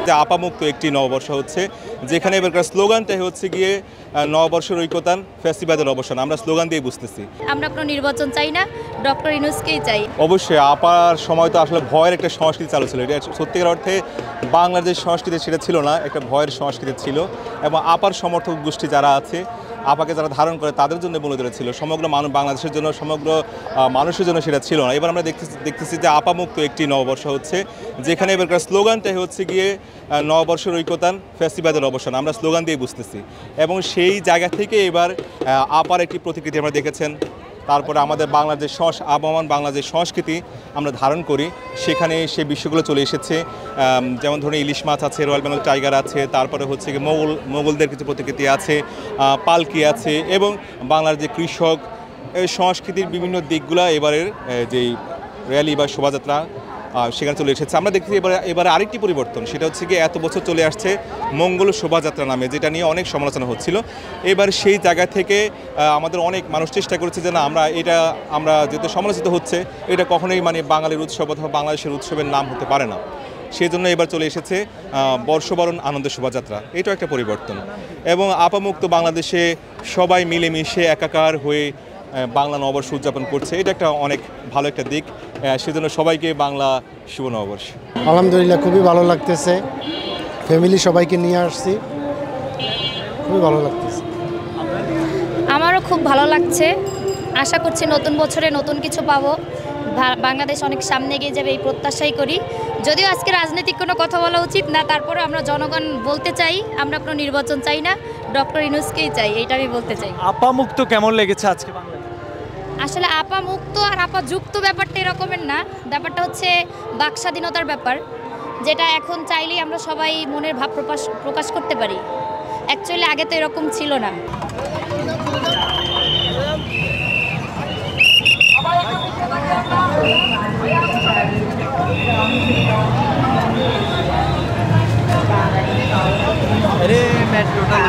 যে আপামুক্ত একটি নববর্ষ হচ্ছে, যেখানে এবারকার স্লোগানটাই হচ্ছে গিয়ে নববর্ষের ঐক্যতান, ফেস্টিভ্যালের অবসান। আমরা স্লোগান দিয়ে বুঝতেছি আমরা কোনো নির্বাচন চাই না, ডক্টর ইউনূসকেই চাই। অবশ্যই আপার সময় তো আসলে ভয়ের একটা সংস্কৃতি চালু ছিল। এটা সত্যিকার অর্থে বাংলাদেশ সংস্কৃতি সেটা ছিল না, একটা ভয়ের সংস্কৃতি ছিল। এবং আপার সমর্থক গোষ্ঠী যারা আছে, আপাকে যারা ধারণ করে তাদের জন্য মূলত ছিল, সমগ্র বাংলাদেশের জন্য, সমগ্র মানুষের জন্য সেটা ছিল না। এবার আমরা দেখতেছি যে আপামুক্ত একটি নববর্ষ হচ্ছে, যেখানে এবারকার স্লোগানটাই হচ্ছে গিয়ে নববর্ষের ঐক্যতান, ফেস্টিভ্যালের অবসান। আমরা স্লোগান দিয়ে বুঝতেছি এবং সেই জায়গা থেকে এবার আপার একটি প্রতিকৃতি আমরা দেখেছেন। তারপরে আমাদের আবহমান বাংলাদেশ সংস্কৃতি আমরা ধারণ করি, সেখানে সেই বিষয়গুলো চলে এসেছে। যেমন ধরুন ইলিশ মাছ আছে, রয়্যাল বেঙ্গল টাইগার আছে, তারপরে হচ্ছে কি মোগলদের কিছু প্রতিকৃতি আছে, পালকি আছে, এবং বাংলার যে কৃষক সংস্কৃতির বিভিন্ন দিকগুলো এবারের যেই র্যালি বা শোভাযাত্রা সেখানে চলে এসেছে। আমরা দেখছি এবারে আরেকটি পরিবর্তন, সেটা হচ্ছে কি এত বছর চলে আসছে মঙ্গল শোভাযাত্রা নামে, যেটা নিয়ে অনেক সমালোচনা হচ্ছিল। এবার সেই জায়গা থেকে আমাদের অনেক মানুষ চেষ্টা করেছে যে না, আমরা যেহেতু সমালোচিত হচ্ছে, এটা কখনোই মানে বাঙালির উৎসব অথবা বাংলাদেশের উৎসবের নাম হতে পারে না। সেই জন্য এবার চলে এসেছে বর্ষবরণ আনন্দ শোভাযাত্রা। এটাও একটা পরিবর্তন। এবং আপামুক্ত বাংলাদেশে সবাই মিলেমিশে একাকার হয়ে বাংলা নববর্ষ উদযাপন করছে, এটা একটা অনেক ভালো একটা দিক। সেজন্য সবাইকে বাংলা শুভ নববর্ষ। আলহামদুলিল্লাহ, খুবই ভালো লাগতেছে। ফ্যামিলি সবাইকে নিয়ে আসছি, খুবই ভালো লাগতেছে। আমারও খুব ভালো লাগছে। আশা করছি নতুন বছরে নতুন কিছু পাবো, বাংলাদেশ অনেক সামনে এগিয়ে যাবে এই প্রত্যাশাই করি। যদিও আজকে রাজনৈতিক কোনো কথা বলা উচিত না, তারপরে আমরা জনগণ বলতে চাই আমরা কোনো নির্বাচন চাই না, ডক্টর ইউনূসকেই চাই, এইটা আমি বলতে চাই। আপামুক্ত কেমন লেগেছে আজকে বাংলাদেশে? আসলে আপা মুক্ত আর আপা যুক্ত ব্যাপারটা এরকমের না, ব্যাপারটা হচ্ছে বাক স্বাধীনতার ব্যাপার, যেটা এখন চাইলেই আমরা সবাই মনের ভাব প্রকাশ করতে পারি। অ্যাকচুয়ালি আগে তো এরকম ছিল না। अरे मेट्रो का